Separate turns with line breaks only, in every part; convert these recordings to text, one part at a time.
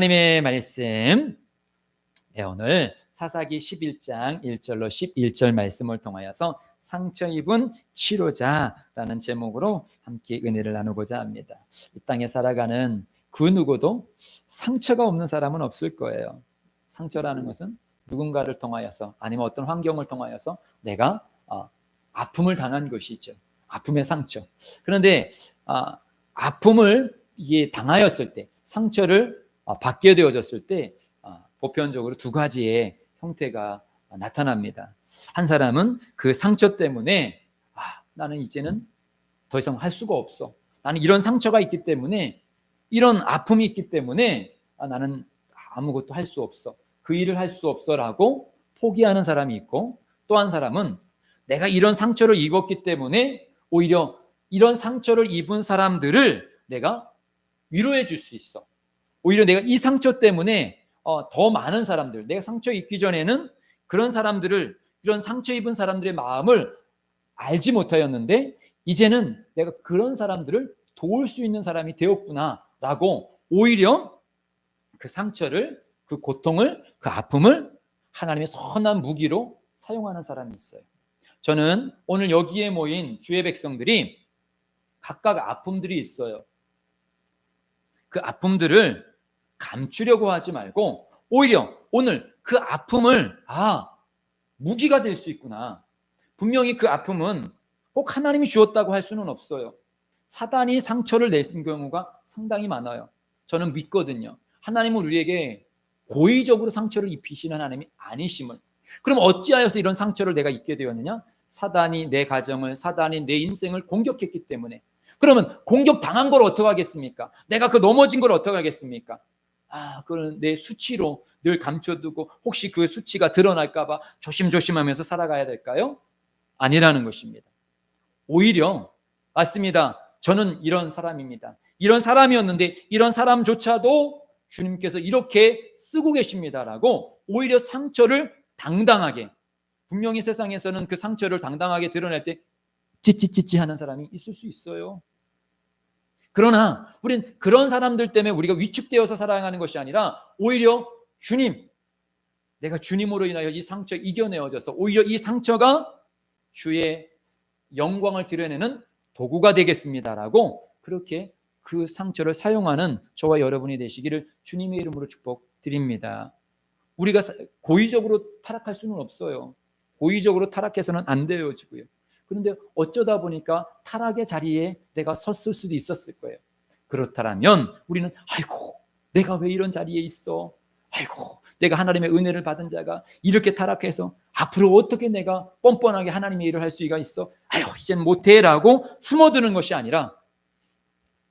하나님의 말씀, 오늘 사사기 11장 1절로 11절 말씀을 통하여서 상처 입은 치료자라는 제목으로 함께 은혜를 나누고자 합니다. 이 땅에 살아가는 그 누구도 상처가 없는 사람은 없을 거예요. 상처라는 것은 누군가를 통하여서 아니면 어떤 환경을 통하여서 내가 아픔을 당한 것이죠. 아픔의 상처. 그런데 아픔을 당하였을 때, 상처를 받게 되어졌을 때 보편적으로 두 가지의 형태가 나타납니다. 한 사람은 그 상처 때문에 나는 이제는 더 이상 할 수가 없어. 나는 이런 상처가 있기 때문에, 이런 아픔이 있기 때문에 나는 아무것도 할 수 없어. 그 일을 할 수 없어라고 포기하는 사람이 있고, 또 한 사람은 내가 이런 상처를 입었기 때문에 오히려 이런 상처를 입은 사람들을 내가 위로해 줄 수 있어. 오히려 내가 이 상처 때문에 더 많은 사람들, 내가 상처 입기 전에는 그런 사람들을, 이런 상처 입은 사람들의 마음을 알지 못하였는데 이제는 내가 그런 사람들을 도울 수 있는 사람이 되었구나라고 오히려 그 상처를, 그 고통을, 그 아픔을 하나님의 선한 무기로 사용하는 사람이 있어요. 저는 오늘 여기에 모인 주의 백성들이 각각 아픔들이 있어요. 그 아픔들을 감추려고 하지 말고 오히려 오늘 그 아픔을 무기가 될 수 있구나. 분명히 그 아픔은 꼭 하나님이 주었다고 할 수는 없어요. 사단이 상처를 내는 경우가 상당히 많아요. 저는 믿거든요. 하나님은 우리에게 고의적으로 상처를 입히시는 하나님이 아니심을. 그럼 어찌하여서 이런 상처를 내가 입게 되었느냐? 사단이 내 가정을, 사단이 내 인생을 공격했기 때문에. 그러면 공격당한 걸 어떻게 하겠습니까? 내가 그 넘어진 걸 어떻게 하겠습니까? 그건 내 수치로 늘 감춰두고 혹시 그 수치가 드러날까 봐 조심조심하면서 살아가야 될까요? 아니라는 것입니다. 오히려 맞습니다. 저는 이런 사람입니다. 이런 사람이었는데 이런 사람조차도 주님께서 이렇게 쓰고 계십니다라고 오히려 상처를 당당하게, 분명히 세상에서는 그 상처를 당당하게 드러낼 때 찌찌찌찌 하는 사람이 있을 수 있어요. 그러나 우린 그런 사람들 때문에 우리가 위축되어서 살아가는 것이 아니라 오히려 주님, 내가 주님으로 인하여 이 상처 이겨내어져서 오히려 이 상처가 주의 영광을 드러내는 도구가 되겠습니다라고 그렇게 그 상처를 사용하는 저와 여러분이 되시기를 주님의 이름으로 축복드립니다. 우리가 고의적으로 타락할 수는 없어요. 고의적으로 타락해서는 안 되어지고요. 그런데 어쩌다 보니까 타락의 자리에 내가 섰을 수도 있었을 거예요. 그렇다면 우리는 아이고 내가 왜 이런 자리에 있어? 아이고 내가 하나님의 은혜를 받은 자가 이렇게 타락해서 앞으로 어떻게 내가 뻔뻔하게 하나님의 일을 할 수가 있어? 아유 이제는 못해라고 숨어드는 것이 아니라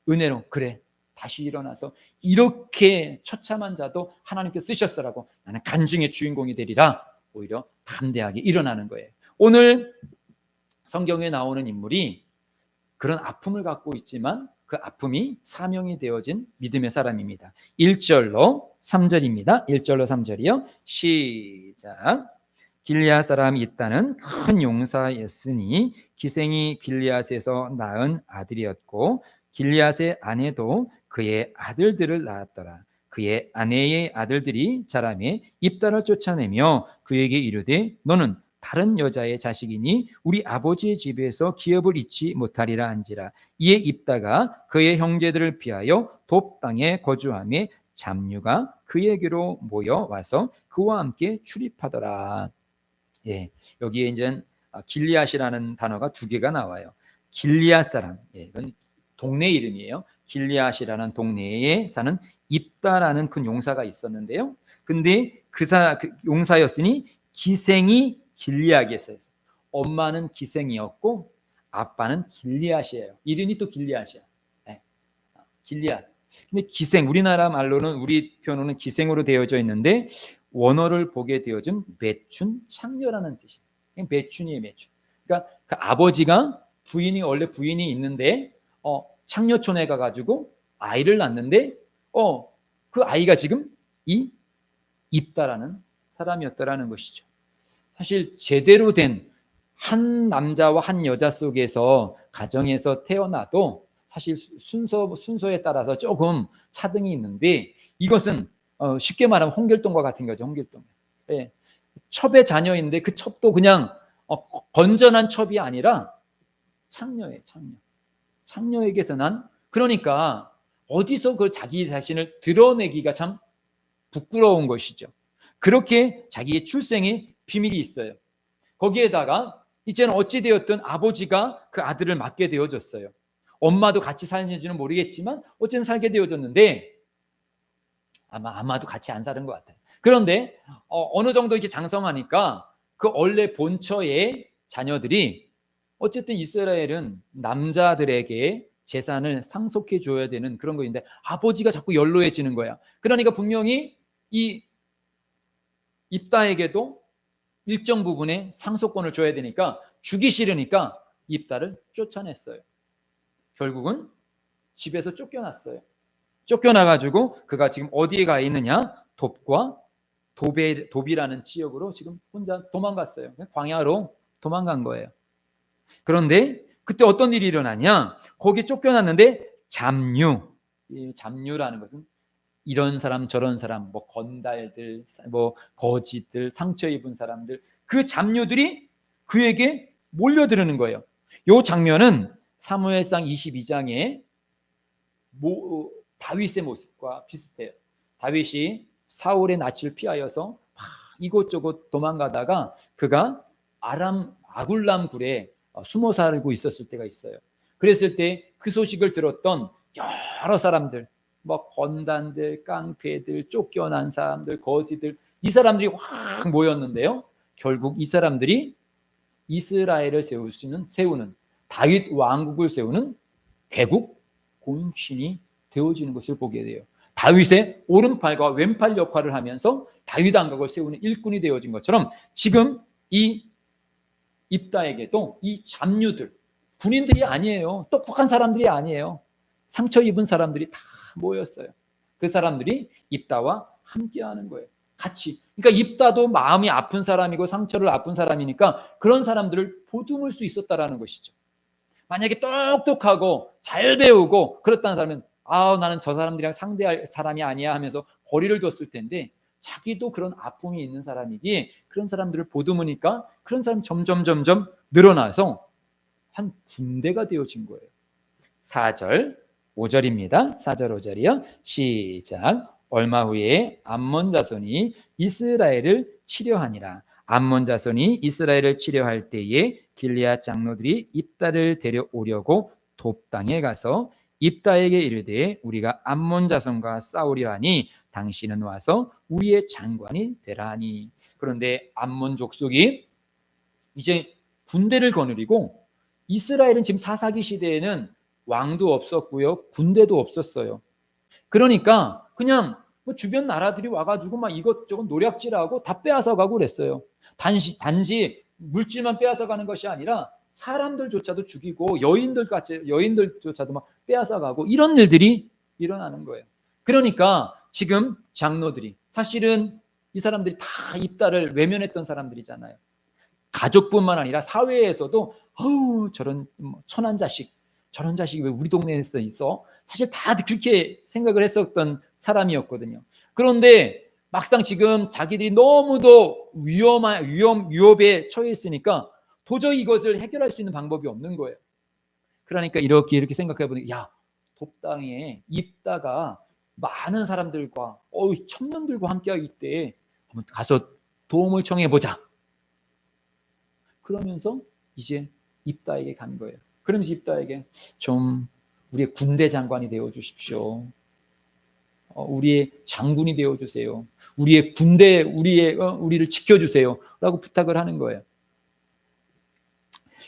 은혜로 그래 다시 일어나서 이렇게 처참한 자도 하나님께 쓰셨어라고 나는 간증의 주인공이 되리라 오히려 담대하게 일어나는 거예요. 오늘 성경에 나오는 인물이 그런 아픔을 갖고 있지만 그 아픔이 사명이 되어진 믿음의 사람입니다. 1절로 3절입니다. 1절로 3절이요. 시작. 길리앗 사람이 있다는 큰 용사였으니 기생이 길리앗에서 낳은 아들이었고 길리앗의 아내도 그의 아들들을 낳았더라. 그의 아내의 아들들이 자라매 입다를 쫓아내며 그에게 이르되 너는 다른 여자의 자식이니 우리 아버지의 집에서 기업을 잊지 못하리라 한지라. 이에 입다가 그의 형제들을 피하여 돕 땅에 거주하며 잡류가 그에게로 모여와서 그와 함께 출입하더라. 여기에 이제 길리앗이라는 단어가 두 개가 나와요. 길리앗 사람, 이건 동네 이름이에요. 길리앗이라는 동네에 사는 입다라는 큰 용사가 있었는데요. 근데 그 용사였으니 기생이 길리앗이었어요. 엄마는 기생이었고 아빠는 길리앗이에요. 이름이 또 길리앗이야. 길리앗. 근데 기생, 우리나라 말로는 우리 표현으로는 기생으로 되어져 있는데 원어를 보게 되어진 매춘, 창녀라는 뜻이에요. 매춘이에요, 매춘. 그러니까 그 아버지가 원래 부인이 있는데 창녀촌에 가가지고 아이를 낳는데 그 아이가 지금 이 입다라는 사람이었다라는 것이죠. 사실 제대로 된 한 남자와 한 여자 속에서 가정에서 태어나도 사실 순서에 따라서 조금 차등이 있는데 이것은 쉽게 말하면 홍길동과 같은 거죠. 홍길동. 예. 첩의 자녀인데 그 첩도 그냥 건전한 첩이 아니라 창녀예요. 창녀. 창녀에게서 난, 그러니까 어디서 그 자기 자신을 드러내기가 참 부끄러운 것이죠. 그렇게 자기의 출생의 비밀이 있어요. 거기에다가 이제는 어찌되었든 아버지가 그 아들을 맡게 되어졌어요. 엄마도 같이 살는지는 모르겠지만 어쨌든 살게 되어졌는데 아마도 같이 안 사는 것 같아요. 그런데 어느 정도 이렇게 장성하니까 그 원래 본처의 자녀들이, 어쨌든 이스라엘은 남자들에게 재산을 상속해 줘야 되는 그런 거인데 아버지가 자꾸 연로해지는 거야. 그러니까 분명히 이 입다에게도 일정 부분의 상속권을 줘야 되니까 주기 싫으니까 입다를 쫓아냈어요. 결국은 집에서 쫓겨났어요. 쫓겨나가지고 그가 지금 어디에 가 있느냐? 돕과 돕이라는 지역으로 지금 혼자 도망갔어요. 광야로 도망간 거예요. 그런데 그때 어떤 일이 일어나냐? 거기 쫓겨났는데 잡류, 이 잡류라는 것은 이런 사람 저런 사람, 뭐 건달들, 뭐 거지들, 상처 입은 사람들, 그 잡류들이 그에게 몰려드는 거예요. 이 장면은 사무엘상 22장에 다윗의 모습과 비슷해요. 다윗이 사울의 낯을 피하여서 이곳저곳 도망가다가 그가 아굴람 굴에 숨어 살고 있었을 때가 있어요. 그랬을 때 그 소식을 들었던 여러 사람들, 뭐 건단들, 깡패들, 쫓겨난 사람들, 거지들, 이 사람들이 확 모였는데요. 결국 이 사람들이 이스라엘을 세우는 다윗 왕국을 세우는 개국 공신이 되어지는 것을 보게 돼요. 다윗의 오른팔과 왼팔 역할을 하면서 다윗 왕국을 세우는 일꾼이 되어진 것처럼 지금 이 입다에게도 이 잡류들, 군인들이 아니에요. 똑똑한 사람들이 아니에요. 상처 입은 사람들이 다 모였어요. 그 사람들이 입다와 함께하는 거예요. 같이. 그러니까 입다도 마음이 아픈 사람이고 상처를 아픈 사람이니까 그런 사람들을 보듬을 수 있었다라는 것이죠. 만약에 똑똑하고 잘 배우고 그렇다는 사람은 나는 저 사람들이랑 상대할 사람이 아니야 하면서 거리를 뒀을 텐데, 자기도 그런 아픔이 있는 사람이기에 그런 사람들을 보듬으니까 그런 사람이 점점 늘어나서 한 군대가 되어진 거예요. 4절 5절입니다. 4절 5절이요. 시작. 얼마 후에 암몬 자손이 이스라엘을 치려하니라. 암몬 자손이 이스라엘을 치려할 때에 길리앗 장로들이 입다를 데려오려고 돕 땅에 가서 입다에게 이르되 우리가 암몬 자손과 싸우려 하니 당신은 와서 우리의 장관이 되라 하니. 그런데 암몬 족속이 이제 군대를 거느리고, 이스라엘은 지금 사사기 시대에는 왕도 없었고요, 군대도 없었어요. 그러니까 그냥 주변 나라들이 와가지고 막 이것저것 노략질하고 다 빼앗아가고 그랬어요. 단지 물질만 빼앗아가는 것이 아니라 사람들조차도 죽이고 여인들조차도 막 빼앗아가고 이런 일들이 일어나는 거예요. 그러니까 지금 장로들이, 사실은 이 사람들이 다 입다를 외면했던 사람들이잖아요. 가족뿐만 아니라 사회에서도 저런 천한 자식, 저런 자식이 왜 우리 동네에 있어? 사실 다 그렇게 생각을 했었던 사람이었거든요. 그런데 막상 지금 자기들이 너무도 위협에 처해 있으니까 도저히 이것을 해결할 수 있는 방법이 없는 거예요. 그러니까 이렇게 생각해 보니까 돕당에 있다가 많은 사람들과 청년들과 함께하기 때 한번 가서 도움을 청해 보자. 그러면서 이제 입다에게 간 거예요. 그러면서 입다에게 좀 우리의 군대 장관이 되어 주십시오. 우리의 장군이 되어 주세요. 우리의 군대, 우리를 지켜주세요. 라고 부탁을 하는 거예요.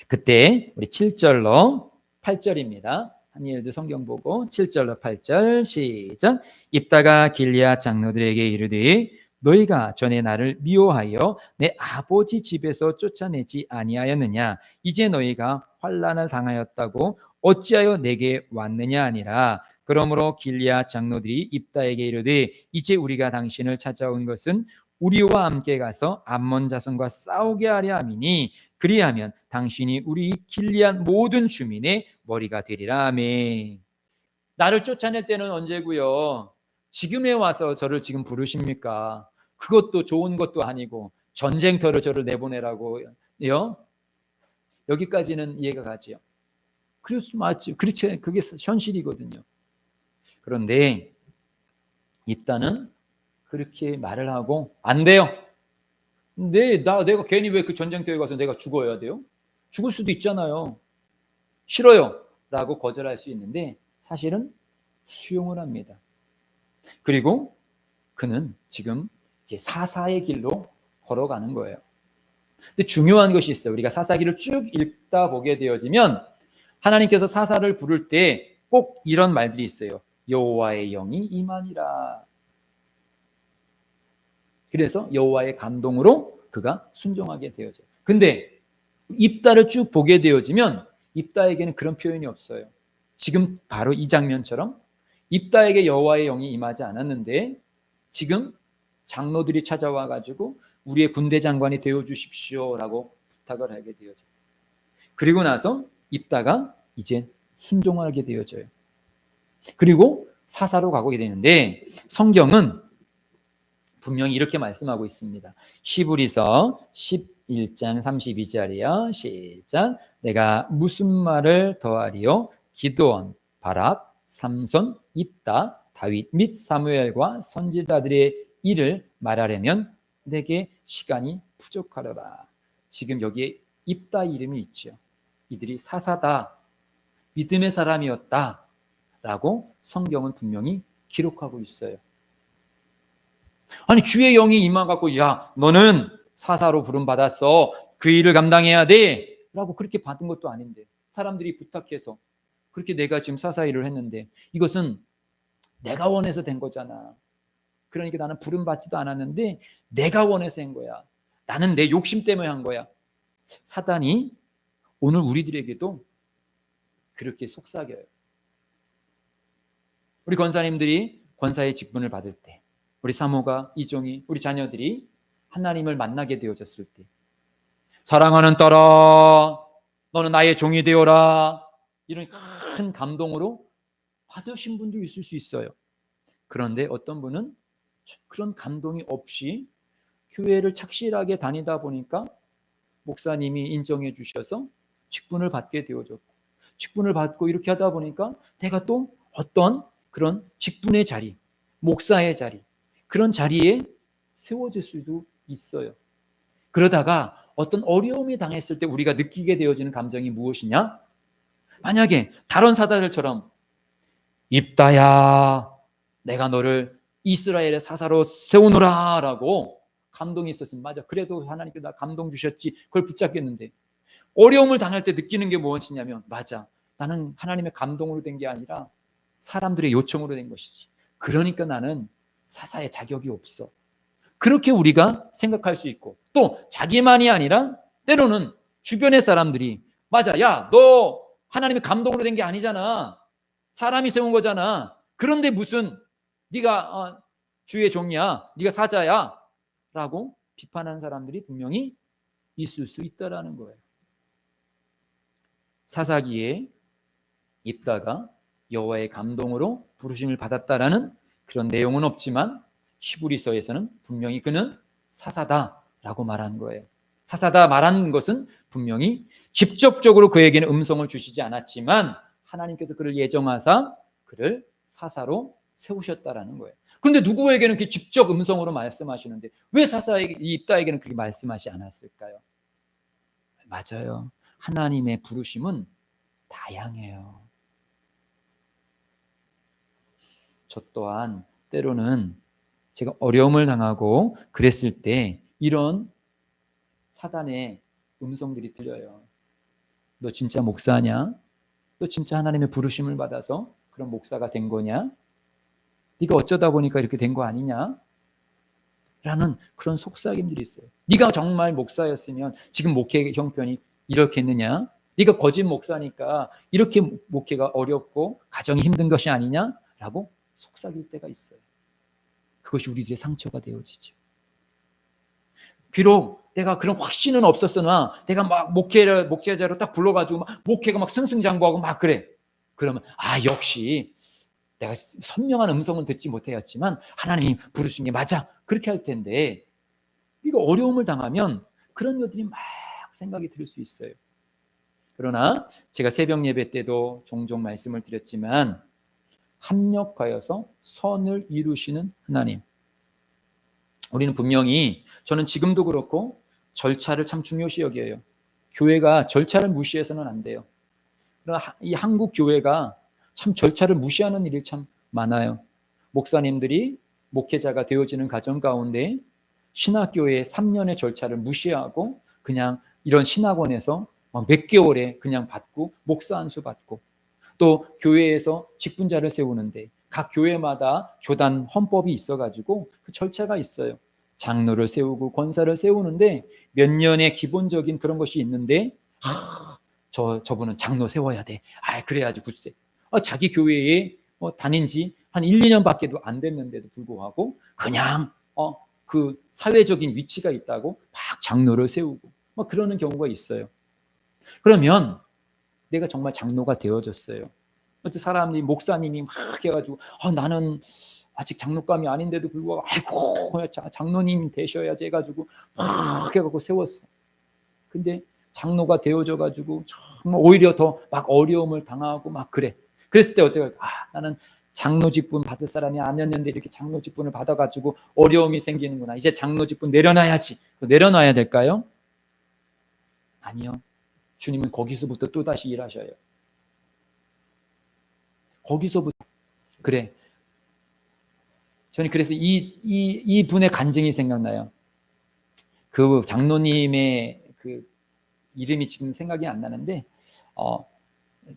그때 우리 7절로 8절입니다. 한예일도 성경 보고 7절로 8절 시작. 입다가 길리앗 장로들에게 이르되 너희가 전에 나를 미워하여 내 아버지 집에서 쫓아내지 아니하였느냐? 이제 너희가 환난을 당하였다고 어찌하여 내게 왔느냐 아니라. 그러므로 길리앗 장로들이 입다에게 이르되 이제 우리가 당신을 찾아온 것은 우리와 함께 가서 암몬 자손과 싸우게 하려 함이니 그리하면 당신이 우리 길리앗 모든 주민의 머리가 되리라. 아멘. 나를 쫓아낼 때는 언제고요? 지금에 와서 저를 지금 부르십니까? 그것도 좋은 것도 아니고 전쟁터로 저를 내보내라고요. 여기까지는 이해가 가지요. 그래서 맞죠. 그렇지. 그게 현실이거든요. 그런데 입다는 그렇게 말을 하고 안 돼요. 내가 괜히 왜 그 전쟁터에 가서 내가 죽어야 돼요? 죽을 수도 있잖아요. 싫어요. 라고 거절할 수 있는데 사실은 수용을 합니다. 그리고 그는 지금 이제 사사의 길로 걸어가는 거예요. 근데 중요한 것이 있어요. 우리가 사사기를 쭉 읽다 보게 되어지면 하나님께서 사사를 부를 때 꼭 이런 말들이 있어요. 여호와의 영이 임하니라. 그래서 여호와의 감동으로 그가 순종하게 되어져요. 근데 입다를 쭉 보게 되어지면 입다에게는 그런 표현이 없어요. 지금 바로 이 장면처럼 입다에게 여호와의 영이 임하지 않았는데 지금 장로들이 찾아와 가지고 우리의 군대 장관이 되어 주십시오라고 부탁을 하게 되어져요. 그리고 나서 입다가 이제 순종하게 되어져요. 그리고 사사로 가게 되는데 성경은 분명히 이렇게 말씀하고 있습니다. 히브리서 11장 32절이요. 시작. 내가 무슨 말을 더하리요? 기드온, 바락, 삼손, 입다, 다윗 및 사무엘과 선지자들의 일을 말하려면 내게 시간이 부족하려라. 지금 여기에 입다 이름이 있죠. 이들이 사사다, 믿음의 사람이었다 라고 성경은 분명히 기록하고 있어요. 아니 주의 영이 임하갖고 야 너는 사사로 부름받았어. 그 일을 감당해야 돼 라고 그렇게 받은 것도 아닌데 사람들이 부탁해서 그렇게 내가 지금 사사 일을 했는데 이것은 내가 원해서 된 거잖아. 그러니까 나는 부름받지도 않았는데 내가 원해서 한 거야. 나는 내 욕심 때문에 한 거야. 사단이 오늘 우리들에게도 그렇게 속삭여요. 우리 권사님들이 권사의 직분을 받을 때 우리 사모가, 이종이, 우리 자녀들이 하나님을 만나게 되어졌을 때 사랑하는 딸아 너는 나의 종이 되어라 이런 큰 감동으로 받으신 분도 있을 수 있어요. 그런데 어떤 분은 그런 감동이 없이 교회를 착실하게 다니다 보니까 목사님이 인정해 주셔서 직분을 받게 되어졌고 직분을 받고 이렇게 하다 보니까 내가 또 어떤 그런 직분의 자리, 목사의 자리 그런 자리에 세워질 수도 있어요. 그러다가 어떤 어려움이 당했을 때 우리가 느끼게 되어지는 감정이 무엇이냐? 만약에 다른 사다들처럼 입다야 내가 너를 이스라엘의 사사로 세우노라 라고 감동이 있었으면 맞아. 그래도 하나님께 나 감동 주셨지. 그걸 붙잡겠는데 어려움을 당할 때 느끼는 게 무엇이냐면 맞아. 나는 하나님의 감동으로 된 게 아니라 사람들의 요청으로 된 것이지. 그러니까 나는 사사의 자격이 없어. 그렇게 우리가 생각할 수 있고 또 자기만이 아니라 때로는 주변의 사람들이 맞아. 야, 너 하나님의 감동으로 된 게 아니잖아. 사람이 세운 거잖아. 그런데 무슨 네가 주의 종이야. 네가 사자야. 라고 비판하는 사람들이 분명히 있을 수 있다라는 거예요. 사사기에 입다가 여호와의 감동으로 부르심을 받았다라는 그런 내용은 없지만 히브리서에서는 분명히 그는 사사다라고 말한 거예요. 사사다 말한 것은 분명히 직접적으로 그에게는 음성을 주시지 않았지만 하나님께서 그를 예정하사 그를 사사로 세우셨다라는 거예요. 그런데 누구에게는 그 직접 음성으로 말씀하시는데 왜 사사에게 입다에게는 그렇게 말씀하지 않았을까요? 맞아요. 하나님의 부르심은 다양해요. 저 또한 때로는 제가 어려움을 당하고 그랬을 때 이런 사단의 음성들이 들려요. 너 진짜 목사냐? 너 진짜 하나님의 부르심을 받아서 그런 목사가 된 거냐? 네가 어쩌다 보니까 이렇게 된 거 아니냐? 라는 그런 속삭임들이 있어요. 네가 정말 목사였으면 지금 목회 형편이 이렇게 했느냐? 네가 거짓 목사니까 이렇게 목회가 어렵고 가정이 힘든 것이 아니냐? 라고 속삭일 때가 있어요. 그것이 우리들의 상처가 되어지죠. 비록 내가 그런 확신은 없었으나 내가 막 목회자로 딱 불러가지고 막 목회가 막 승승장구하고 막 그래. 그러면 역시 내가 선명한 음성은 듣지 못하였지만 하나님이 부르신 게 맞아. 그렇게 할 텐데 이거 어려움을 당하면 그런 것들이 막 생각이 들 수 있어요. 그러나 제가 새벽 예배 때도 종종 말씀을 드렸지만 합력하여서 선을 이루시는 하나님. 우리는 분명히 저는 지금도 그렇고 절차를 참 중요시 여겨요. 교회가 절차를 무시해서는 안 돼요. 그러나 이 한국 교회가 참 절차를 무시하는 일이 참 많아요. 목사님들이 목회자가 되어지는 과정 가운데 신학교의 3년의 절차를 무시하고 그냥 이런 신학원에서 몇 개월에 그냥 받고 목사 안수 받고 또 교회에서 직분자를 세우는데 각 교회마다 교단 헌법이 있어가지고 그 절차가 있어요. 장로를 세우고 권사를 세우는데 몇 년의 기본적인 그런 것이 있는데 저분은 장로 세워야 돼. 그래야지 굳세. 자기 교회에 다닌 지 한 1, 2년밖에 안 됐는데도 불구하고 그냥 그 사회적인 위치가 있다고 막 장로를 세우고 그러는 경우가 있어요. 그러면 내가 정말 장로가 되어졌어요. 어떤 사람이 목사님이 막 해가지고 나는 아직 장로감이 아닌데도 불구하고 아이고 장로님 되셔야지 해가지고 막 해가지고 세웠어. 근데 장로가 되어져 가지고 정말 오히려 더 막 어려움을 당하고 막 그래. 그랬을 때 어때요? 나는 장로 직분 받을 사람이 아니었는데 이렇게 장로 직분을 받아가지고 어려움이 생기는구나. 이제 장로 직분 내려놔야지. 내려놔야 될까요? 아니요. 주님은 거기서부터 또 다시 일하셔요. 거기서부터 그래. 저는 그래서 이 분의 간증이 생각나요. 그 장로님의 그 이름이 지금 생각이 안 나는데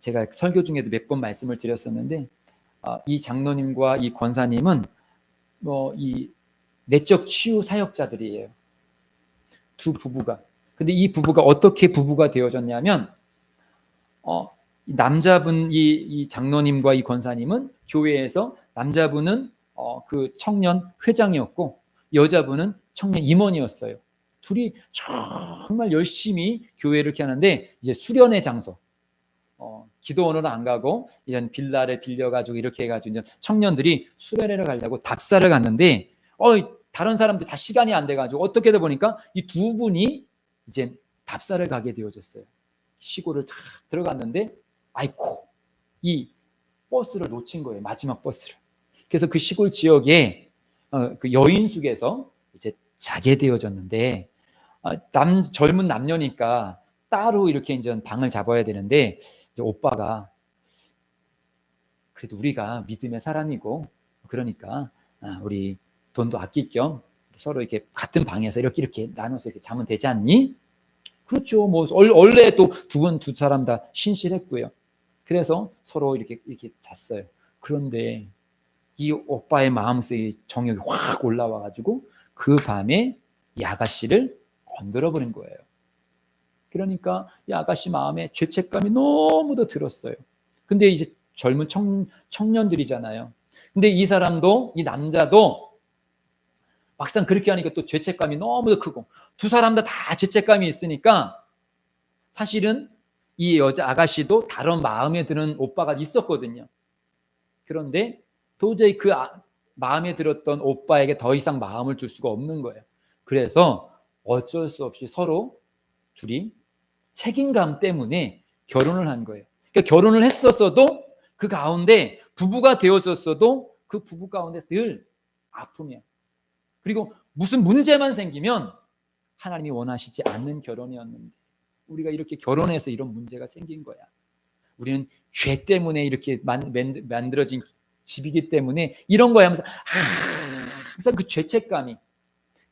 제가 설교 중에도 몇 번 말씀을 드렸었는데 이 장로님과 이 권사님은 이 내적 치유 사역자들이에요. 두 부부가. 근데 이 부부가 어떻게 부부가 되어졌냐면 남자분 이 장로님과 이 권사님은 교회에서 남자분은 그 청년 회장이었고 여자분은 청년 임원이었어요. 둘이 정말 열심히 교회를 이렇게 하는데 이제 수련의 장소 기도원으로 안 가고 이런 빌라를 빌려가지고 이렇게 해가지고 이제 청년들이 수련회를 가려고 답사를 갔는데 다른 사람들 다 시간이 안 돼가지고 어떻게 되 보니까 이 두 분이 이제 답사를 가게 되어졌어요. 시골을 탁 들어갔는데 아이고 이 버스를 놓친 거예요. 마지막 버스를. 그래서 그 시골 지역에 그 여인숙에서 이제 자게 되어졌는데 젊은 남녀니까 따로 이렇게 이제 방을 잡아야 되는데 이제 오빠가 그래도 우리가 믿음의 사람이고 그러니까 우리 돈도 아낄 겸 서로 이렇게 같은 방에서 이렇게 나눠서 이렇게 자면 되지 않니? 그렇죠. 뭐 원래 또 두 사람 다 신실했고요. 그래서 서로 이렇게 잤어요. 그런데 이 오빠의 마음속에 정욕이 확 올라와가지고 그 밤에 이 아가씨를 건드려 버린 거예요. 그러니까 이 아가씨 마음에 죄책감이 너무도 들었어요. 근데 이제 젊은 청년들이잖아요. 근데 이 사람도 이 남자도 막상 그렇게 하니까 또 죄책감이 너무도 크고 두 사람 다 죄책감이 있으니까 사실은 이 여자 아가씨도 다른 마음에 드는 오빠가 있었거든요. 그런데 도저히 그 마음에 들었던 오빠에게 더 이상 마음을 줄 수가 없는 거예요. 그래서 어쩔 수 없이 서로 둘이 책임감 때문에 결혼을 한 거예요. 그러니까 결혼을 했었어도 그 가운데 부부가 되었었어도 그 부부 가운데 늘 아픔이야. 그리고 무슨 문제만 생기면 하나님이 원하시지 않는 결혼이었는데 우리가 이렇게 결혼해서 이런 문제가 생긴 거야. 우리는 죄 때문에 이렇게 만들어진 집이기 때문에 이런 거야 하면서 항상 그 죄책감이.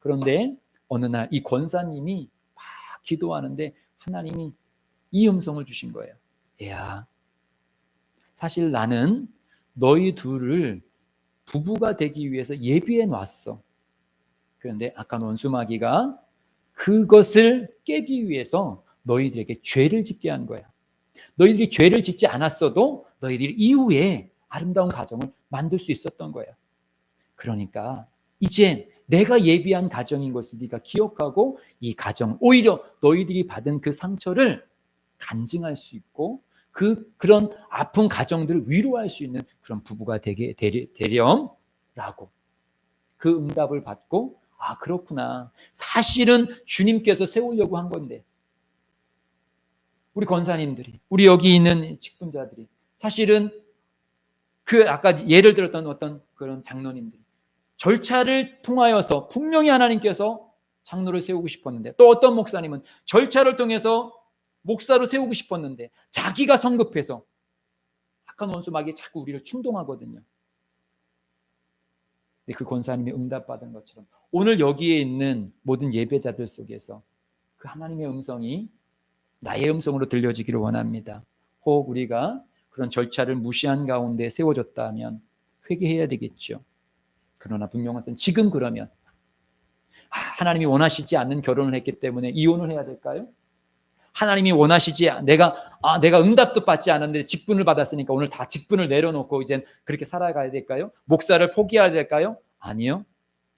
그런데 어느 날 이 권사님이 막 기도하는데 하나님이 이 음성을 주신 거예요. 야, 사실 나는 너희 둘을 부부가 되기 위해서 예비해 놨어. 그런데 악한 원수마귀가 그것을 깨기 위해서 너희들에게 죄를 짓게 한 거야. 너희들이 죄를 짓지 않았어도 너희들이 이후에 아름다운 가정을 만들 수 있었던 거야. 그러니까 이제 내가 예비한 가정인 것을 네가 기억하고 이 가정, 오히려 너희들이 받은 그 상처를 간증할 수 있고 그런 아픈 가정들을 위로할 수 있는 그런 부부가 되렴라고 그 응답을 받고, 아, 그렇구나. 사실은 주님께서 세우려고 한 건데, 우리 권사님들이, 우리 여기 있는 직분자들이, 사실은 그 아까 예를 들었던 어떤 그런 장로님들이 절차를 통하여서 분명히 하나님께서 장로를 세우고 싶었는데, 또 어떤 목사님은 절차를 통해서 목사로 세우고 싶었는데 자기가 성급해서, 악한 원수막이 자꾸 우리를 충동하거든요. 근데 그 권사님이 응답받은 것처럼 오늘 여기에 있는 모든 예배자들 속에서 그 하나님의 음성이 나의 음성으로 들려지기를 원합니다. 혹 우리가 그런 절차를 무시한 가운데 세워졌다면 회개해야 되겠죠. 그러나 분명한 것은 지금 그러면 하나님이 원하시지 않는 결혼을 했기 때문에 이혼을 해야 될까요? 하나님이 원하시지, 내가 응답도 받지 않았는데 직분을 받았으니까 오늘 다 직분을 내려놓고 이제 그렇게 살아가야 될까요? 목사를 포기해야 될까요? 아니요.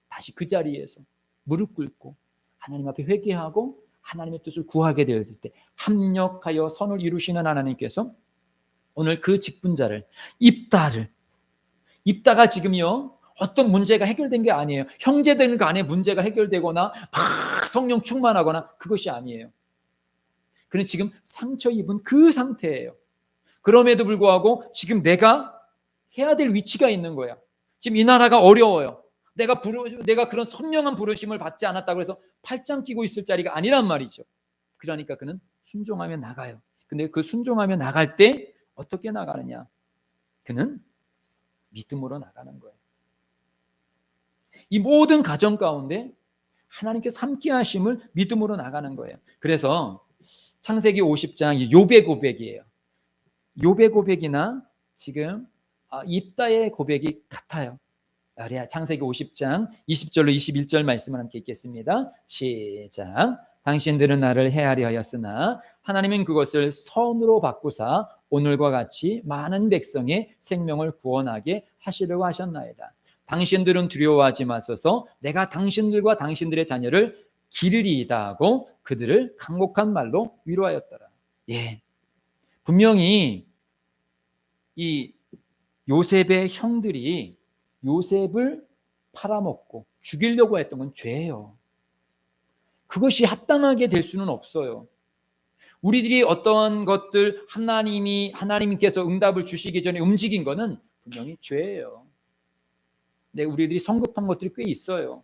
다시 그 자리에서 무릎 꿇고 하나님 앞에 회개하고 하나님의 뜻을 구하게 될 때 합력하여 선을 이루시는 하나님께서 오늘 그 직분자를, 입다가 지금요 어떤 문제가 해결된 게 아니에요. 형제들 간에 문제가 해결되거나 막 성령 충만하거나 그것이 아니에요. 그는 지금 상처 입은 그 상태예요. 그럼에도 불구하고 지금 내가 해야 될 위치가 있는 거야. 지금 이 나라가 어려워요. 내가 그런 선명한 부르심을 받지 않았다고 해서 팔짱 끼고 있을 자리가 아니란 말이죠. 그러니까 그는 순종하며 나가요. 근데 그 순종하며 나갈 때 어떻게 나가느냐? 그는 믿음으로 나가는 거예요. 이 모든 가정 가운데 하나님께서 함께 하심을 믿음으로 나가는 거예요. 그래서 창세기 50장 욥의 고백이에요. 욥의 고백이나 지금 입다의 고백이 같아요. 창세기 50장 20절로 21절 말씀을 함께 읽겠습니다. 시작. 당신들은 나를 해하려 하였으나 하나님은 그것을 선으로 바꾸사 오늘과 같이 많은 백성의 생명을 구원하게 하시려고 하셨나이다. 당신들은 두려워하지 마소서. 내가 당신들과 당신들의 자녀를 기르리이다 하고 그들을 강곡한 말로 위로하였더라. 예, 분명히 이 요셉의 형들이 요셉을 팔아먹고 죽이려고 했던 건 죄예요. 그것이 합당하게 될 수는 없어요. 우리들이 어떠한 것들 하나님께서 응답을 주시기 전에 움직인 거는 분명히 죄예요. 근데 우리들이 성급한 것들이 꽤 있어요.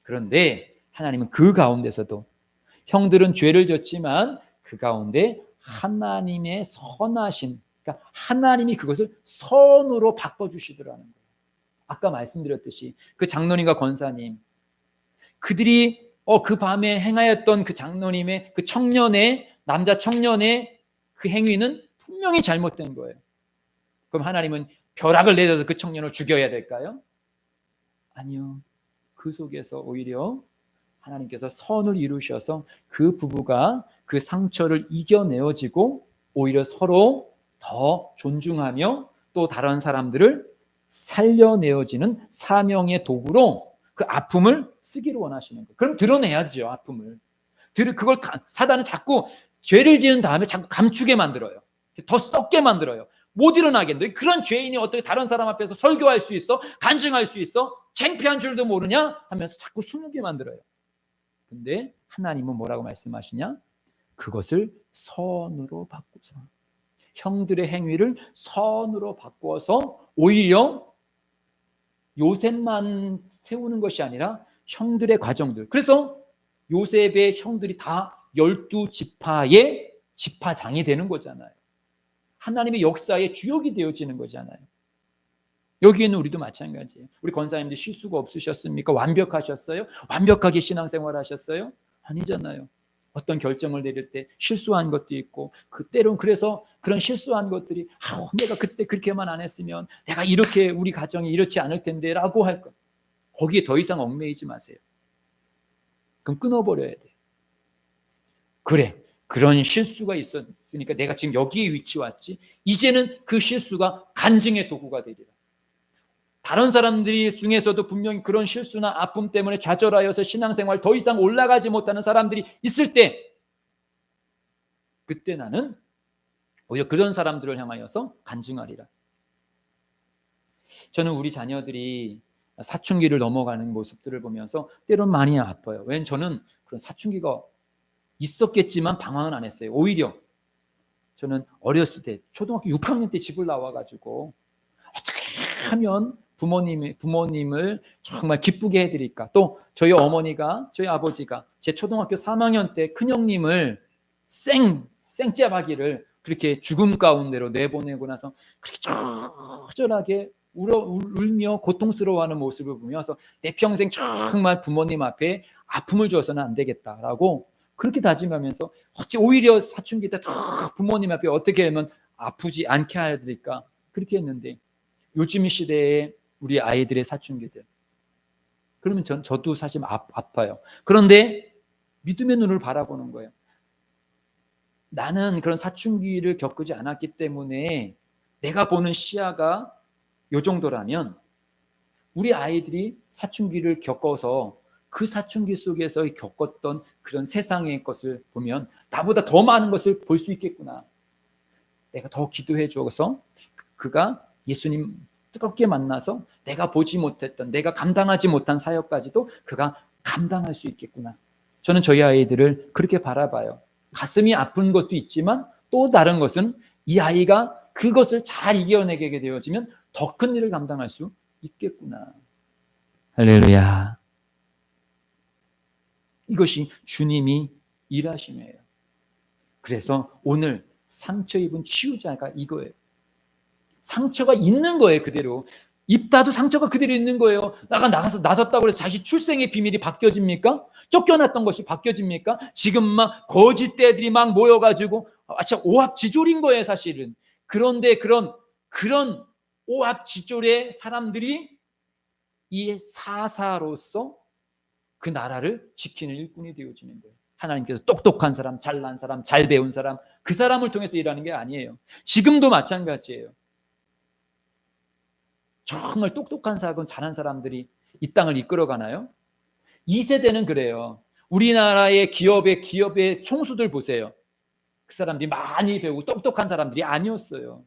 그런데 하나님은 그 가운데서도 형들은 죄를 졌지만 그 가운데 하나님의 선하신, 그러니까 하나님이 그것을 선으로 바꿔주시더라는 거예요. 아까 말씀드렸듯이 그 장로님과 권사님, 그들이 그 밤에 행하였던 그 장로님의 그 남자 청년의 그 행위는 분명히 잘못된 거예요. 그럼 하나님은 벼락을 내려서 그 청년을 죽여야 될까요? 아니요. 그 속에서 오히려 하나님께서 선을 이루셔서 그 부부가 그 상처를 이겨내어지고 오히려 서로 더 존중하며 또 다른 사람들을 살려내어지는 사명의 도구로 그 아픔을 쓰기를 원하시는 거예요. 그럼 드러내야죠, 아픔을. 그걸 사단은 자꾸 죄를 지은 다음에 자꾸 감추게 만들어요. 더 썩게 만들어요. 못 일어나겠는데 그런 죄인이 어떻게 다른 사람 앞에서 설교할 수 있어? 간증할 수 있어? 창피한 줄도 모르냐? 하면서 자꾸 숨게 만들어요. 근데 하나님은 뭐라고 말씀하시냐? 그것을 선으로 바꾸자. 형들의 행위를 선으로 바꾸어서 오히려 요셉만 세우는 것이 아니라 형들의 과정들. 그래서 요셉의 형들이 다 12지파의 지파장이 되는 거잖아요. 하나님의 역사의 주역이 되어지는 거잖아요. 여기 있는 우리도 마찬가지예요. 우리 권사님들 실수가 없으셨습니까? 완벽하셨어요? 완벽하게 신앙생활 하셨어요? 아니잖아요. 어떤 결정을 내릴 때 실수한 것도 있고, 때론 그래서 그런 실수한 것들이 내가 그때 그렇게만 안 했으면 내가 이렇게 우리 가정이 이렇지 않을 텐데 라고 할 것. 거기에 더 이상 얽매이지 마세요. 그럼 끊어버려야 돼요. 그래, 그런 실수가 있었으니까 내가 지금 여기에 위치해 왔지. 이제는 그 실수가 간증의 도구가 되리라. 다른 사람들이 중에서도 분명히 그런 실수나 아픔 때문에 좌절하여서 신앙생활 더 이상 올라가지 못하는 사람들이 있을 때, 그때 나는 오히려 그런 사람들을 향하여서 간증하리라. 저는 우리 자녀들이 사춘기를 넘어가는 모습들을 보면서 때론 많이 아파요. 왜냐하면 저는 그런 사춘기가 있었겠지만 방황은 안 했어요. 오히려 저는 어렸을 때 초등학교 6학년 때 집을 나와가지고 어떻게 하면 부모님을 정말 기쁘게 해드릴까. 또 저희 어머니가, 저희 아버지가 제 초등학교 3학년 때 큰형님을 생째박이를 그렇게 죽음 가운데로 내보내고 나서 그렇게 처절하게 울며 고통스러워하는 모습을 보면서 내 평생 정말 부모님 앞에 아픔을 줘서는 안 되겠다라고 그렇게 다짐하면서 어찌 오히려 사춘기 때 더 부모님 앞에 어떻게 하면 아프지 않게 해드릴까 그렇게 했는데 요즘 시대에 우리 아이들의 사춘기들 그러면 저도 사실 아파요. 그런데 믿음의 눈을 바라보는 거예요. 나는 그런 사춘기를 겪지 않았기 때문에 내가 보는 시야가 요 정도라면 우리 아이들이 사춘기를 겪어서 그 사춘기 속에서 겪었던 그런 세상의 것을 보면 나보다 더 많은 것을 볼 수 있겠구나. 내가 더 기도해 주어서 그가 예수님 뜨겁게 만나서 내가 보지 못했던, 내가 감당하지 못한 사역까지도 그가 감당할 수 있겠구나. 저는 저희 아이들을 그렇게 바라봐요. 가슴이 아픈 것도 있지만 또 다른 것은 이 아이가 그것을 잘 이겨내게 되어지면 더 큰 일을 감당할 수 있겠구나. 할렐루야. 이것이 주님이 일하심이에요. 그래서 오늘 상처 입은 치유자가 이거예요. 상처가 있는 거예요, 그대로. 입다도 상처가 그대로 있는 거예요. 나섰다고 해서 다시 출생의 비밀이 바뀌어집니까? 쫓겨났던 것이 바뀌어집니까? 지금 막 거짓대들이 막 모여가지고 진짜 오합지졸인 거예요, 사실은. 그런데 그런 오합지졸의 사람들이 이 사사로서 그 나라를 지키는 일꾼이 되어지는 거예요. 하나님께서 똑똑한 사람, 잘난 사람, 잘 배운 사람, 그 사람을 통해서 일하는 게 아니에요. 지금도 마찬가지예요. 정말 똑똑한 사람, 잘한 사람들이 이 땅을 이끌어가나요? 이 세대는 그래요. 우리나라의 기업의 총수들 보세요. 그 사람들이 많이 배우고 똑똑한 사람들이 아니었어요.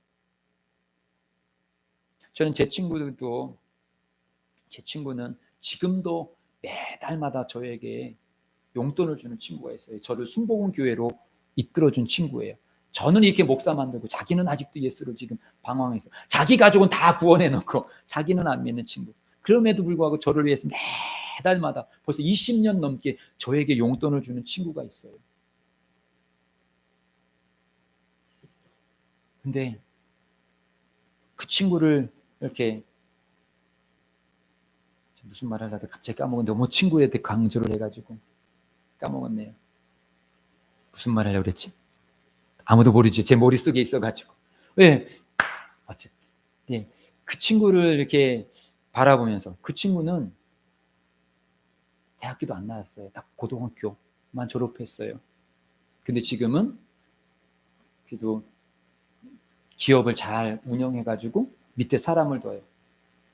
저는 제 친구는 지금도 매달마다 저에게 용돈을 주는 친구가 있어요. 저를 순복음교회로 이끌어준 친구예요. 저는 이렇게 목사 만들고 자기는 아직도 예수를 지금 방황해서 자기 가족은 다 구원해놓고 자기는 안 믿는 친구. 그럼에도 불구하고 저를 위해서 매달마다 벌써 20년 넘게 저에게 용돈을 주는 친구가 있어요. 근데 그 친구를 이렇게 무슨 말을 하다가 갑자기 까먹었는데 너무 친구한테 강조를 해가지고 까먹었네요. 무슨 말 하려고 그랬지? 아무도 모르죠. 제 머릿속에 있어가지고. 왜? 어쨌든. 예. 그 친구를 이렇게 바라보면서 그 친구는 대학교도 안 나왔어요. 딱 고등학교만 졸업했어요. 근데 지금은 그래도 기업을 잘 운영해가지고 밑에 사람을 둬요.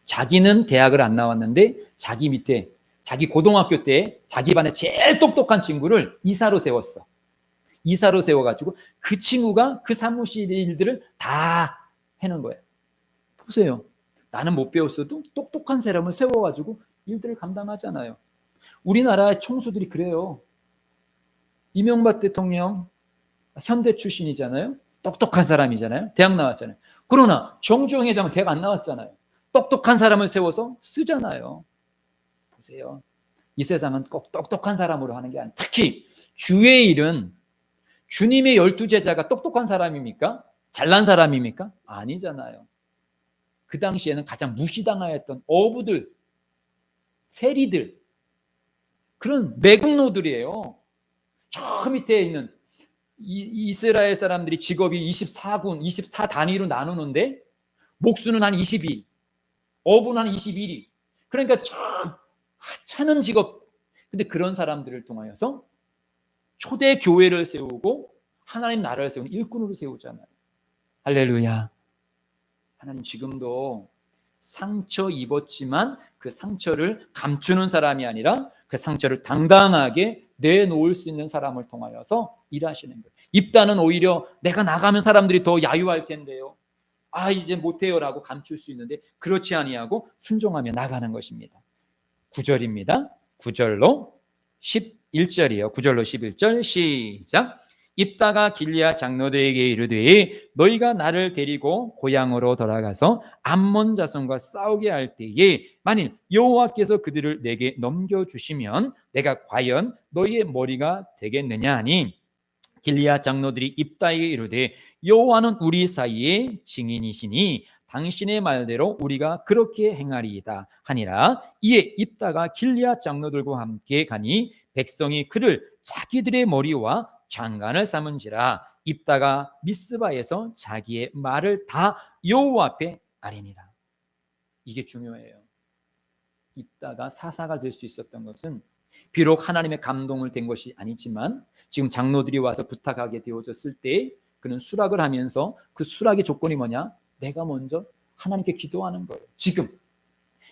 자기는 대학을 안 나왔는데 자기 밑에 자기 고등학교 때 자기 반에 제일 똑똑한 친구를 이사로 세웠어. 이사로 세워가지고 그 친구가 그 사무실 일들을 다 해놓은 거예요. 보세요. 나는 못 배웠어도 똑똑한 사람을 세워가지고 일들을 감당하잖아요. 우리나라 총수들이 그래요. 이명박 대통령 현대 출신이잖아요. 똑똑한 사람이잖아요. 대학 나왔잖아요. 그러나 정주영 회장은 대학 안 나왔잖아요. 똑똑한 사람을 세워서 쓰잖아요. 보세요. 이 세상은 꼭 똑똑한 사람으로 하는 게 아니에요. 특히 주의 일은 주님의 12제자가 똑똑한 사람입니까? 잘난 사람입니까? 아니잖아요. 그 당시에는 가장 무시당하였던 어부들, 세리들, 그런 매국노들이에요. 저 밑에 있는 이스라엘 사람들이 직업이 24군, 24단위로 나누는데 목수는 한 22, 어부는 한 21위. 그러니까 참 하찮은 직업. 근데 그런 사람들을 통하여서 초대 교회를 세우고 하나님 나라를 세우는 일꾼으로 세우잖아요. 할렐루야. 하나님 지금도 상처 입었지만 그 상처를 감추는 사람이 아니라 그 상처를 당당하게 내놓을 수 있는 사람을 통하여서 일하시는 거예요. 입다는 오히려 내가 나가면 사람들이 더 야유할 텐데요. 아, 이제 못해요라고 감출 수 있는데 그렇지 아니하고 순종하며 나가는 것입니다. 9절입니다. 9절로 11절이요. 9절로 11절 시작. 입다가 길리앗 장로들에게 이르되 너희가 나를 데리고 고향으로 돌아가서 암몬 자손과 싸우게 할 때에 만일 여호와께서 그들을 내게 넘겨주시면 내가 과연 너희의 머리가 되겠느냐 하니 길리앗 장로들이 입다에게 이르되 여호와는 우리 사이의 증인이시니 당신의 말대로 우리가 그렇게 행하리이다 하니라. 이에 입다가 길리앗 장로들과 함께 가니 백성이 그를 자기들의 머리와 장관을 삼은지라. 입다가 미스바에서 자기의 말을 다 여호와 앞에 아뢰니라. 이게 중요해요. 입다가 사사가 될 수 있었던 것은 비록 하나님의 감동을 된 것이 아니지만 지금 장로들이 와서 부탁하게 되어졌을 때 그는 수락을 하면서 그 수락의 조건이 뭐냐? 내가 먼저 하나님께 기도하는 거예요. 지금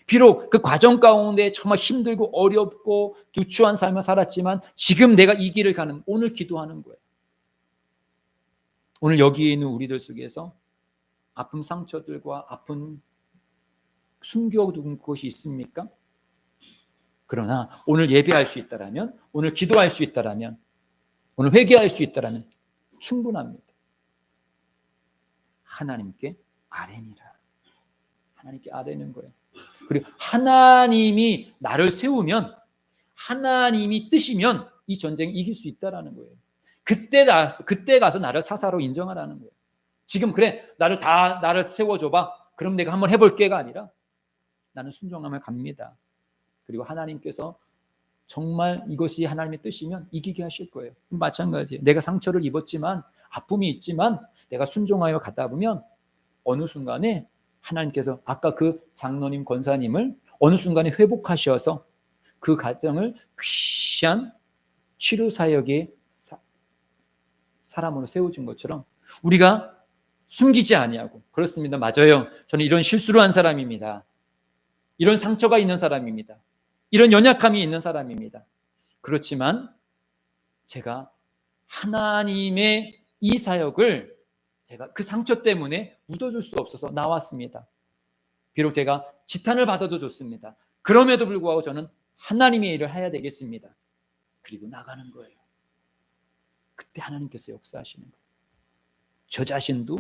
비록 그 과정 가운데 정말 힘들고 어렵고 누추한 삶을 살았지만 지금 내가 이 길을 가는 오늘 기도하는 거예요. 오늘 여기에 있는 우리들 속에서 아픔 상처들과 아픈 숨겨둔 것이 있습니까? 그러나 오늘 예배할 수 있다라면, 오늘 기도할 수 있다라면, 오늘 회개할 수 있다라면 충분합니다. 하나님께 아뢰니라. 하나님께 아뢰는 거예요. 그리고 하나님이 나를 세우면, 하나님이 뜨시면 이 전쟁 이길 수 있다라는 거예요. 그때 가서 나를 사사로 인정하라는 거예요. 지금 그래 나를 세워줘봐. 그럼 내가 한번 해볼게가 아니라 나는 순종하며 갑니다. 그리고 하나님께서 정말 이것이 하나님의 뜻이면 이기게 하실 거예요. 마찬가지예요. 내가 상처를 입었지만 아픔이 있지만 내가 순종하여 가다 보면 어느 순간에 하나님께서 아까 그 장로님 권사님을 어느 순간에 회복하셔서 그 가정을 귀한 치료 사역의 사람으로 세워준 것처럼 우리가 숨기지 아니하고 그렇습니다. 맞아요. 저는 이런 실수를 한 사람입니다. 이런 상처가 있는 사람입니다. 이런 연약함이 있는 사람입니다. 그렇지만 제가 하나님의 이 사역을 제가 그 상처 때문에 묻어줄 수 없어서 나왔습니다. 비록 제가 지탄을 받아도 좋습니다. 그럼에도 불구하고 저는 하나님의 일을 해야 되겠습니다. 그리고 나가는 거예요. 그때 하나님께서 역사하시는 거예요. 저 자신도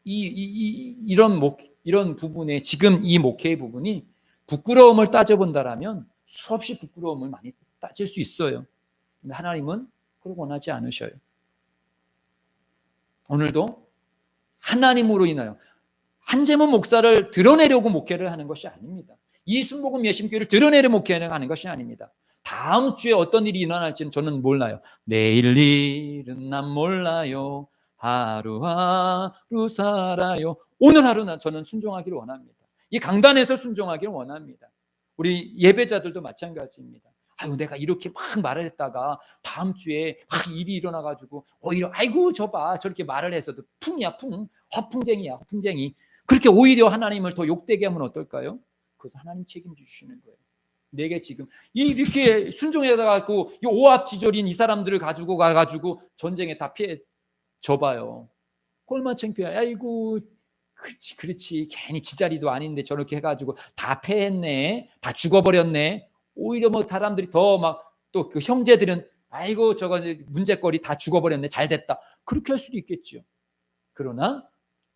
이런 부분에 지금 이 목회의 부분이 부끄러움을 따져본다라면 수없이 부끄러움을 많이 따질 수 있어요. 근데 하나님은 그걸 원하지 않으셔요. 오늘도 하나님으로 인하여 한재문 목사를 드러내려고 목회를 하는 것이 아닙니다. 이 순복음 예심교회를 드러내려 목회를 하는 것이 아닙니다. 다음 주에 어떤 일이 일어날지는 저는 몰라요. 내일 일은 난 몰라요. 하루하루 살아요. 오늘 하루는 저는 순종하기를 원합니다. 이 강단에서 순종하기를 원합니다. 우리 예배자들도 마찬가지입니다. 아유, 내가 이렇게 막 말을 했다가 다음 주에 막 일이 일어나가지고 오히려 아이고 저봐 저렇게 말을 해서도 풍이야 풍, 허풍쟁이야 허풍쟁이. 그렇게 오히려 하나님을 더 욕되게 하면 어떨까요? 그것은 하나님 책임지시는 거예요. 내게 지금 이렇게 순종해가지고 이 오합지졸인 이 사람들을 가지고 가가지고 전쟁에 다 피해 줘봐요. 꼴만 창피해. 아이고 그렇지 괜히 지자리도 아닌데 저렇게 해가지고 다 패했네, 다 죽어버렸네. 오히려 뭐 사람들이 더 막 또 그 형제들은 아이고 저거 문제거리 다 죽어버렸네, 잘됐다, 그렇게 할 수도 있겠죠. 그러나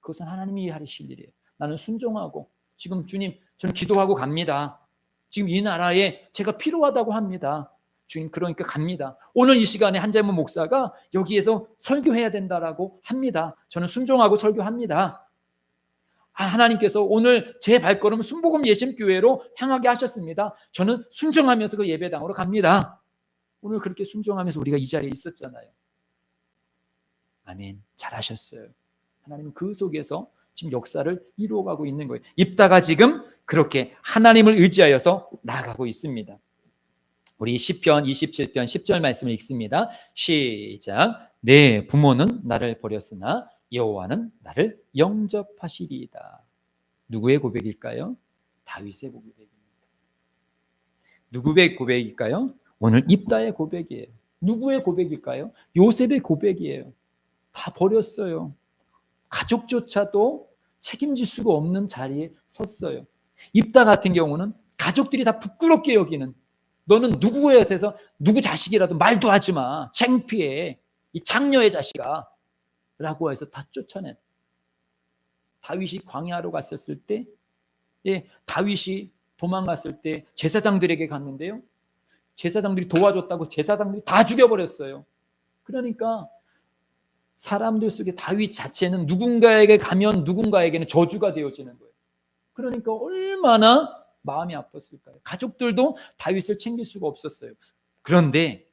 그것은 하나님이 하실 일이에요. 나는 순종하고 지금 주님 저는 기도하고 갑니다. 지금 이 나라에 제가 필요하다고 합니다. 주님 그러니까 갑니다. 오늘 이 시간에 한재문 목사가 여기에서 설교해야 된다라고 합니다. 저는 순종하고 설교합니다. 하나님께서 오늘 제 발걸음을 순복음 예심교회로 향하게 하셨습니다. 저는 순종하면서 그 예배당으로 갑니다. 오늘 그렇게 순종하면서 우리가 이 자리에 있었잖아요. 아멘. 잘하셨어요. 하나님은 그 속에서 지금 역사를 이루어가고 있는 거예요. 입다가 지금 그렇게 하나님을 의지하여서 나아가고 있습니다. 우리 시편 27편 10절 말씀을 읽습니다. 시작. 내 부모는 나를 버렸으나 여호와는 나를 영접하시리이다. 누구의 고백일까요? 다윗의 고백입니다. 누구의 고백일까요? 오늘 입다의 고백이에요. 누구의 고백일까요? 요셉의 고백이에요. 다 버렸어요. 가족조차도 책임질 수가 없는 자리에 섰어요. 입다 같은 경우는 가족들이 다 부끄럽게 여기는, 너는 누구에 대해서 누구 자식이라도 말도 하지 마, 창피해, 이 장녀의 자식아 라고 해서 다 쫓아낸. 다윗이 광야로 갔었을 때, 다윗이 도망갔을 때 제사장들에게 갔는데요, 제사장들이 도와줬다고 제사장들이 다 죽여버렸어요. 그러니까 사람들 속에 다윗 자체는 누군가에게 가면 누군가에게는 저주가 되어지는 거예요. 그러니까 얼마나 마음이 아팠을까요? 가족들도 다윗을 챙길 수가 없었어요. 그런데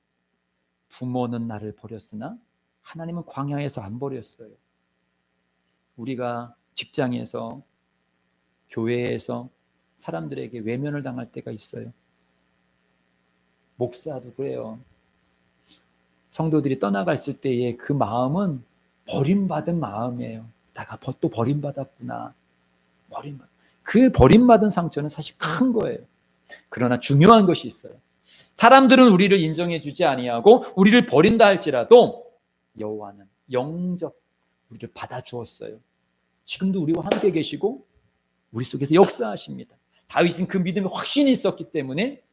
부모는 나를 버렸으나 하나님은 광야에서 안 버렸어요. 우리가 직장에서, 교회에서 사람들에게 외면을 당할 때가 있어요. 목사도 그래요. 성도들이 떠나갔을 때의 그 마음은 버림받은 마음이에요. 내가 또 버림받았구나. 그 버림받은 상처는 사실 큰 거예요. 그러나 중요한 것이 있어요. 사람들은 우리를 인정해 주지 아니하고 우리를 버린다 할지라도 여호와는 영접 우리를 받아주었어요. 지금도 우리와 함께 계시고 우리 속에서 역사하십니다. 다윗은 그 믿음에 확신이 있었기 때문에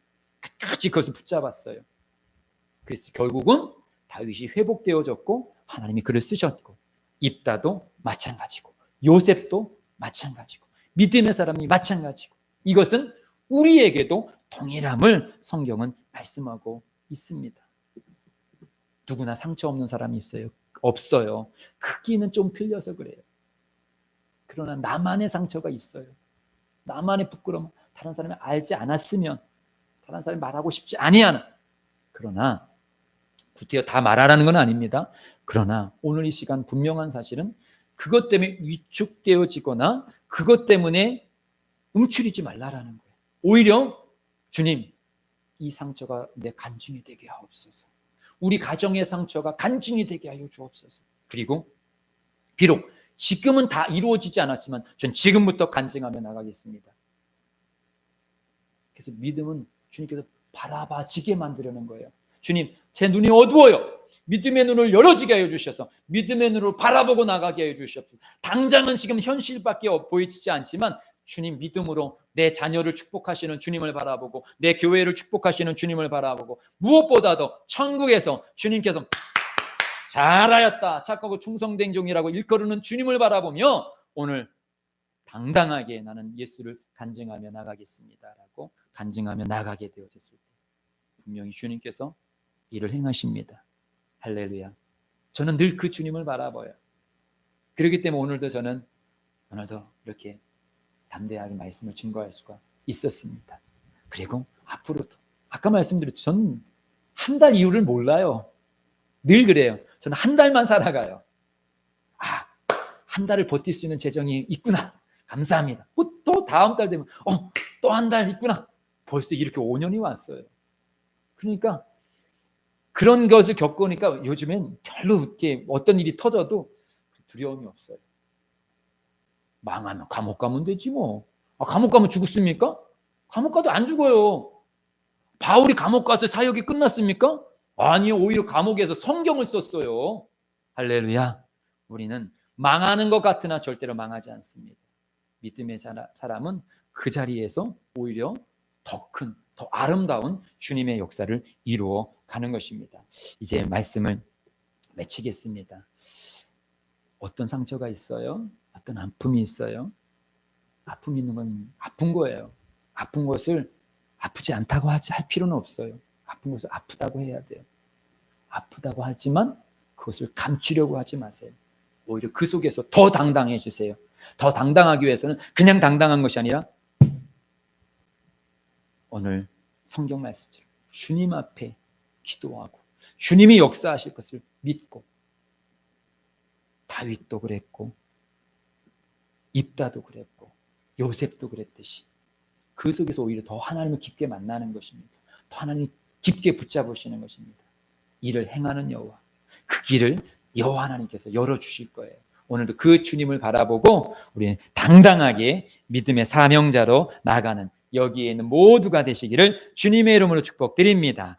끝까지 그것을 붙잡았어요. 그래서 결국은 다윗이 회복되어졌고 하나님이 그를 쓰셨고, 입다도 마찬가지고 요셉도 마찬가지고 믿음의 사람이 마찬가지고, 이것은 우리에게도 동일함을 성경은 말씀하고 있습니다. 누구나 상처 없는 사람이 있어요? 없어요. 크기는 좀 틀려서 그래요. 그러나 나만의 상처가 있어요. 나만의 부끄러움, 다른 사람이 알지 않았으면, 다른 사람이 말하고 싶지 아니하는, 그러나 구태여 다 말하라는 건 아닙니다. 그러나 오늘 이 시간 분명한 사실은 그것 때문에 위축되어지거나 그것 때문에 움츠리지 말라라는 거예요. 오히려 주님, 이 상처가 내 간증이 되게 하옵소서. 우리 가정의 상처가 간증이 되게 하여 주옵소서. 그리고 비록 지금은 다 이루어지지 않았지만 전 지금부터 간증하며 나가겠습니다. 그래서 믿음은 주님께서 바라봐지게 만들려는 거예요. 주님, 제 눈이 어두워요. 믿음의 눈을 열어지게 하여 주셔서 믿음의 눈으로 바라보고 나가게 하여 주시옵소서. 당장은 지금 현실밖에 보이지 않지만 주님, 믿음으로 내 자녀를 축복하시는 주님을 바라보고 내 교회를 축복하시는 주님을 바라보고 무엇보다도 천국에서 주님께서 잘하였다, 착하고 충성된 종이라고 일컬으는 주님을 바라보며 오늘 당당하게 나는 예수를 간증하며 나가겠습니다라고 간증하며 나가게 되어졌을 때 분명히 주님께서 일을 행하십니다. 할렐루야. 저는 늘 그 주님을 바라봐요. 그렇기 때문에 오늘도 이렇게 담대하게 말씀을 증거할 수가 있었습니다. 그리고 앞으로도 아까 말씀드렸죠. 저는 한 달 이후를 몰라요. 늘 그래요. 저는 한 달만 살아가요. 한 달을 버틸 수 있는 재정이 있구나. 감사합니다. 또 다음 달 되면 또 한 달 있구나. 벌써 이렇게 5년이 왔어요. 그러니까 그런 것을 겪으니까 요즘엔 별로 이렇게 어떤 일이 터져도 두려움이 없어요. 망하면 감옥 가면 되지 뭐. 감옥 가면 죽었습니까? 감옥 가도 안 죽어요. 바울이 감옥 가서 사역이 끝났습니까? 아니요, 오히려 감옥에서 성경을 썼어요. 할렐루야. 우리는 망하는 것 같으나 절대로 망하지 않습니다. 믿음의 사람은 그 자리에서 오히려 더 큰, 더 아름다운 주님의 역사를 이루어 가는 것입니다. 이제 말씀을 맺히겠습니다. 어떤 상처가 있어요? 어떤 아픔이 있어요? 아픔이 있는 건 아픈 거예요. 아픈 것을 아프지 않다고 할 필요는 없어요. 아픈 것을 아프다고 해야 돼요. 아프다고 하지만 그것을 감추려고 하지 마세요. 오히려 그 속에서 더 당당해지세요. 더 당당하기 위해서는 그냥 당당한 것이 아니라 오늘 성경 말씀처럼 주님 앞에 기도하고 주님이 역사하실 것을 믿고, 다윗도 그랬고 입다도 그랬고 요셉도 그랬듯이 그 속에서 오히려 더 하나님을 깊게 만나는 것입니다. 더 하나님이 깊게 붙잡으시는 것입니다. 이를 행하는 여호와, 그 길을 여호와 하나님께서 열어주실 거예요. 오늘도 그 주님을 바라보고 우리는 당당하게 믿음의 사명자로 나가는 여기에 있는 모두가 되시기를 주님의 이름으로 축복드립니다.